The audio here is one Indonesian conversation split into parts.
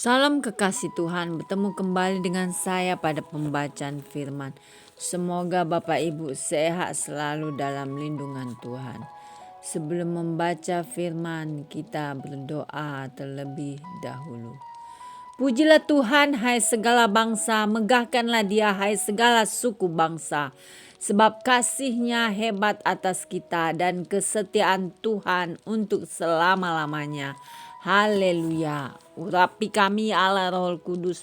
Salam kekasih Tuhan, bertemu kembali dengan saya pada pembacaan firman. Semoga Bapak Ibu sehat selalu dalam lindungan Tuhan. Sebelum membaca firman, kita berdoa terlebih dahulu. Pujilah Tuhan, hai segala bangsa, megahkanlah Dia, hai segala suku bangsa. Sebab kasih-Nya hebat atas kita dan kesetiaan Tuhan untuk selama-lamanya. Haleluya. Urapi kami Allah Roh Kudus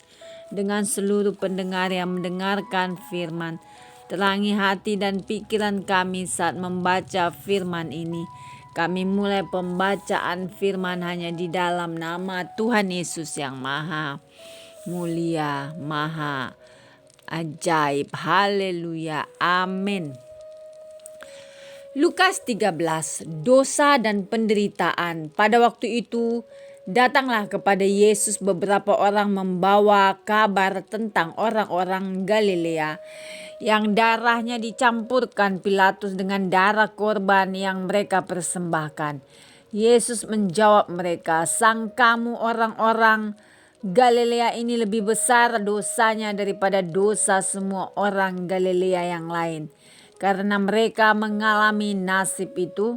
dengan seluruh pendengar yang mendengarkan firman. Terangi hati dan pikiran kami saat membaca firman ini. Kami mulai pembacaan firman hanya di dalam nama Tuhan Yesus yang maha mulia, maha ajaib. Haleluya. Amin. Lukas 13, dosa dan penderitaan. Pada waktu itu, datanglah kepada Yesus beberapa orang membawa kabar tentang orang-orang Galilea yang darahnya dicampurkan Pilatus dengan darah korban yang mereka persembahkan. Yesus menjawab mereka, "Sangkamu orang-orang Galilea ini lebih besar dosanya daripada dosa semua orang Galilea yang lain? Karena mereka mengalami nasib itu,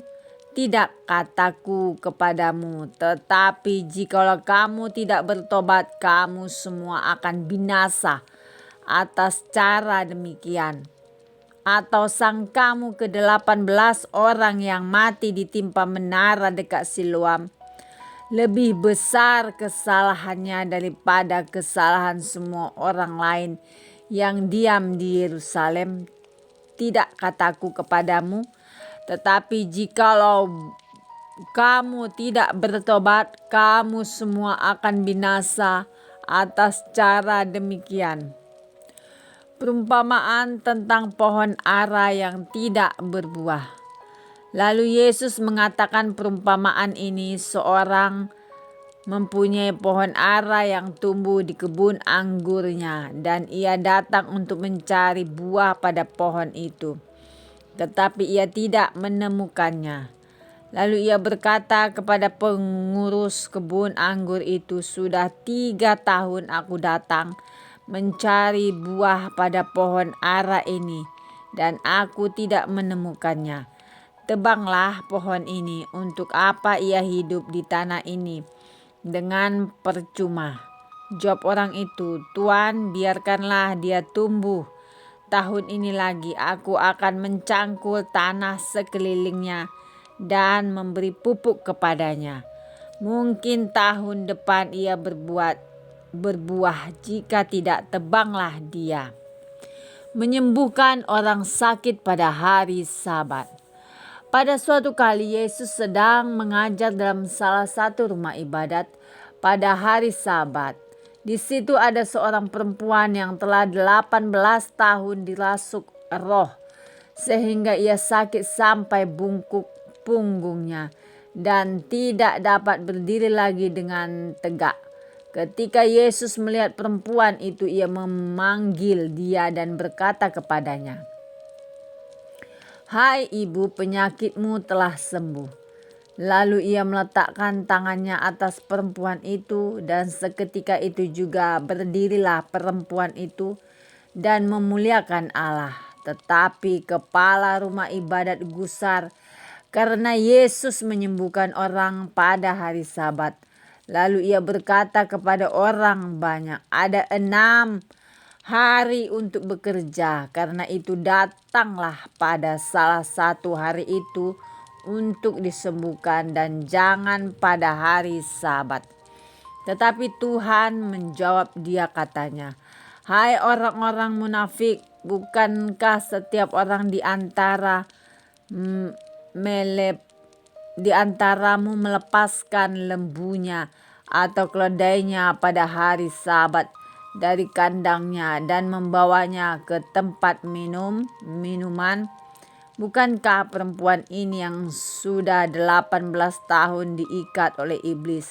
tidak kataku kepadamu, tetapi jikalau kamu tidak bertobat, kamu semua akan binasa atas cara demikian. Atau sangkamu ke-18 orang yang mati ditimpa menara dekat Siloam, lebih besar kesalahannya daripada kesalahan semua orang lain yang diam di Yerusalem? Tidak kataku kepadamu, tetapi jikalau kamu tidak bertobat, kamu semua akan binasa atas cara demikian." Perumpamaan tentang pohon ara yang tidak berbuah. Lalu Yesus mengatakan perumpamaan ini, seorang mempunyai pohon ara yang tumbuh di kebun anggurnya, dan ia datang untuk mencari buah pada pohon itu. Tetapi ia tidak menemukannya. Lalu ia berkata kepada pengurus kebun anggur itu, "Sudah 3 tahun aku datang mencari buah pada pohon ara ini, dan aku tidak menemukannya. Tebanglah pohon ini, untuk apa ia hidup di tanah ini dengan percuma?" Jawab orang itu, "Tuan, biarkanlah dia tumbuh. Tahun ini lagi aku akan mencangkul tanah sekelilingnya dan memberi pupuk kepadanya. Mungkin tahun depan ia berbuah, jika tidak, tebanglah dia." Menyembuhkan orang sakit pada hari Sabat. Pada suatu kali Yesus sedang mengajar dalam salah satu rumah ibadat pada hari Sabat. Di situ ada seorang perempuan yang telah 18 tahun dirasuk roh, sehingga ia sakit sampai bungkuk punggungnya dan tidak dapat berdiri lagi dengan tegak. Ketika Yesus melihat perempuan itu, ia memanggil dia dan berkata kepadanya, "Hai ibu, penyakitmu telah sembuh." Lalu ia meletakkan tangannya atas perempuan itu, dan seketika itu juga berdirilah perempuan itu dan memuliakan Allah. Tetapi kepala rumah ibadat gusar karena Yesus menyembuhkan orang pada hari Sabat. Lalu ia berkata kepada orang banyak, "Ada 6 hari untuk bekerja, karena itu datanglah pada salah satu hari itu untuk disembuhkan, dan jangan pada hari Sabat." Tetapi Tuhan menjawab dia katanya, "Hai orang-orang munafik, bukankah setiap orang di antaramu melepaskan lembunya atau keledainya pada hari Sabat dari kandangnya dan membawanya ke tempat minuman? Bukankah perempuan ini yang sudah 18 tahun diikat oleh iblis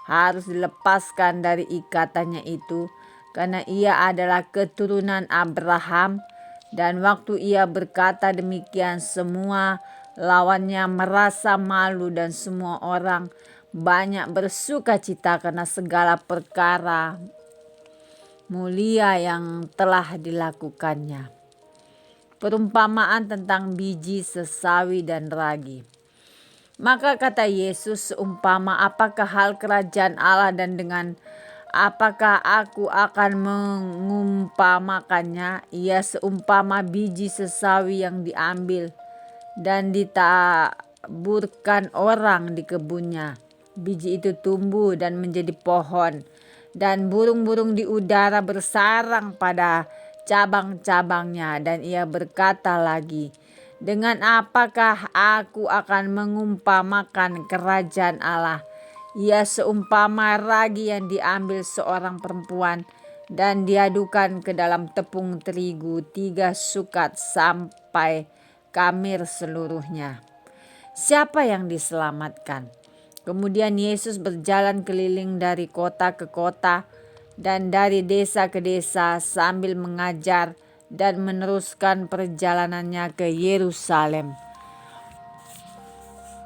harus dilepaskan dari ikatannya itu, karena ia adalah keturunan Abraham?" Dan waktu ia berkata demikian, semua lawannya merasa malu, dan semua orang banyak bersuka cita karena segala perkara mulia yang telah dilakukannya. Perumpamaan tentang biji sesawi dan ragi. Maka kata Yesus, seumpama apakah hal kerajaan Allah, dan dengan apakah aku akan mengumpamakannya? Ia seumpama biji sesawi yang diambil dan ditaburkan orang di kebunnya. Biji itu tumbuh dan menjadi pohon, dan burung-burung di udara bersarang pada cabang-cabangnya. Dan ia berkata lagi, dengan apakah aku akan mengumpamakan kerajaan Allah? Ia seumpama ragi yang diambil seorang perempuan dan diadukan ke dalam tepung terigu 3 sukat sampai kamir seluruhnya. Siapa yang diselamatkan? Kemudian Yesus berjalan keliling dari kota ke kota dan dari desa ke desa sambil mengajar dan meneruskan perjalanannya ke Yerusalem.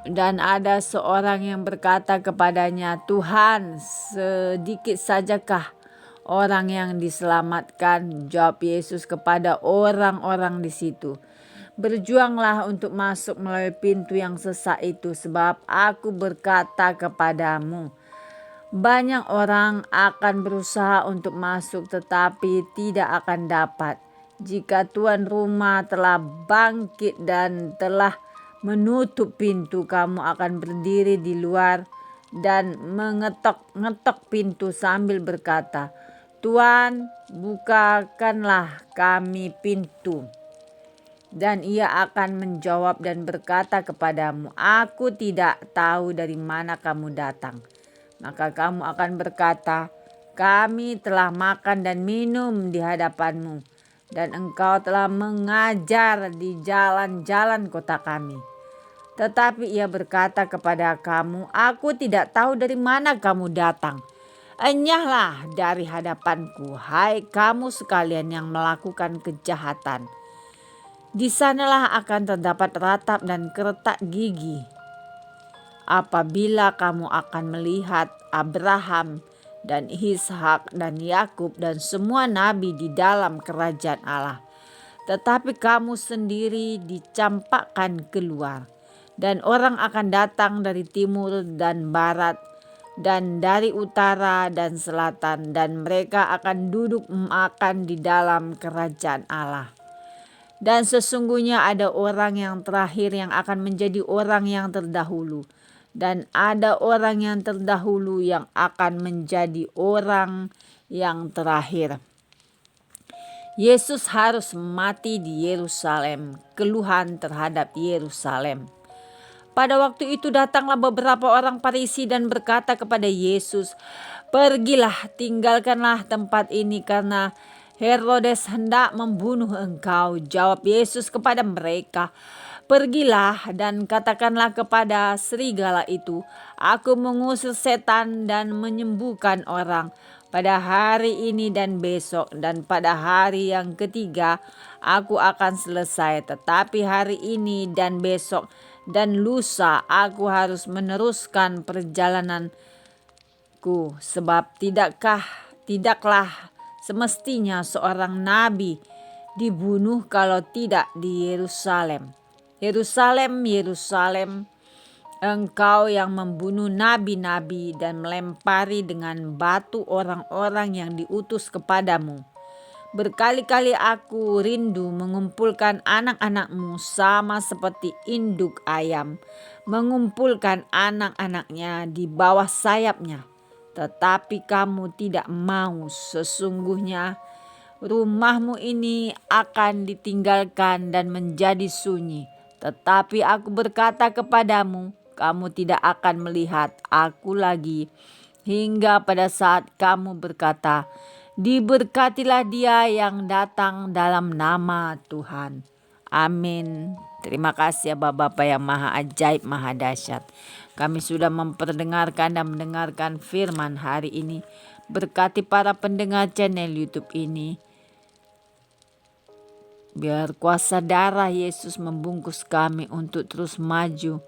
Dan ada seorang yang berkata kepadanya, Tuhan, sedikit sajakah orang yang diselamatkan? Jawab Yesus kepada orang-orang di situ, berjuanglah untuk masuk melalui pintu yang sesak itu, sebab aku berkata kepadamu, banyak orang akan berusaha untuk masuk tetapi tidak akan dapat. Jika tuan rumah telah bangkit dan telah menutup pintu, kamu akan berdiri di luar dan mengetok-ngetok pintu sambil berkata, Tuan, bukakanlah kami pintu. Dan ia akan menjawab dan berkata kepadamu, aku tidak tahu dari mana kamu datang. Maka kamu akan berkata, kami telah makan dan minum di hadapanmu, dan engkau telah mengajar di jalan-jalan kota kami. Tetapi ia berkata kepada kamu, aku tidak tahu dari mana kamu datang. Enyahlah dari hadapanku, hai kamu sekalian yang melakukan kejahatan. Di sanalah akan terdapat ratap dan keretak gigi, apabila kamu akan melihat Abraham dan Ishak dan Yakub dan semua nabi di dalam kerajaan Allah. Tetapi kamu sendiri dicampakkan keluar, dan orang akan datang dari timur dan barat dan dari utara dan selatan, dan mereka akan duduk makan di dalam kerajaan Allah. Dan sesungguhnya ada orang yang terakhir yang akan menjadi orang yang terdahulu, dan ada orang yang terdahulu yang akan menjadi orang yang terakhir. Yesus harus mati di Yerusalem. Keluhan terhadap Yerusalem. Pada waktu itu datanglah beberapa orang Farisi dan berkata kepada Yesus, pergilah, tinggalkanlah tempat ini karena Herodes hendak membunuh engkau. Jawab Yesus kepada mereka, pergilah dan katakanlah kepada serigala itu, aku mengusir setan dan menyembuhkan orang pada hari ini dan besok, dan pada hari yang ketiga aku akan selesai. Tetapi hari ini dan besok dan lusa aku harus meneruskan perjalananku, sebab tidaklah semestinya seorang nabi dibunuh kalau tidak di Yerusalem. Yerusalem, Yerusalem, engkau yang membunuh nabi-nabi dan melempari dengan batu orang-orang yang diutus kepadamu. Berkali-kali aku rindu mengumpulkan anak-anakmu sama seperti induk ayam mengumpulkan anak-anaknya di bawah sayapnya. Tetapi kamu tidak mau. Sesungguhnya rumahmu ini akan ditinggalkan dan menjadi sunyi. Tetapi aku berkata kepadamu, kamu tidak akan melihat aku lagi hingga pada saat kamu berkata, diberkatilah dia yang datang dalam nama Tuhan. Amin. Terima kasih ya Bapak yang maha ajaib, maha dahsyat. Kami sudah memperdengarkan dan mendengarkan firman hari ini. Berkati para pendengar channel YouTube ini. Biar kuasa darah Yesus membungkus kami untuk terus maju,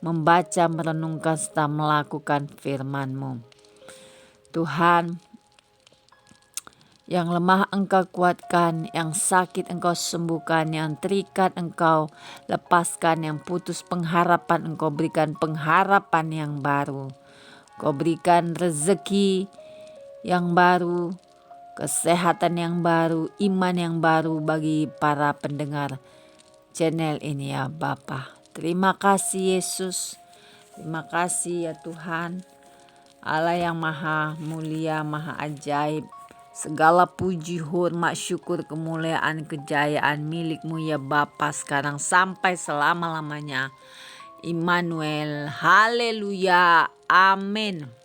membaca, merenungkan, serta melakukan firman-Mu. Tuhan, yang lemah Engkau kuatkan, yang sakit Engkau sembuhkan, yang terikat Engkau lepaskan, yang putus pengharapan Engkau berikan pengharapan yang baru. Kau berikan rezeki yang baru, kesehatan yang baru, iman yang baru bagi para pendengar channel ini ya Bapa. Terima kasih Yesus, terima kasih ya Tuhan, Allah yang maha mulia, maha ajaib. Segala puji, hormat, syukur, kemuliaan, kejayaan milik-Mu ya Bapa sekarang sampai selama-lamanya. Immanuel, haleluya, amin.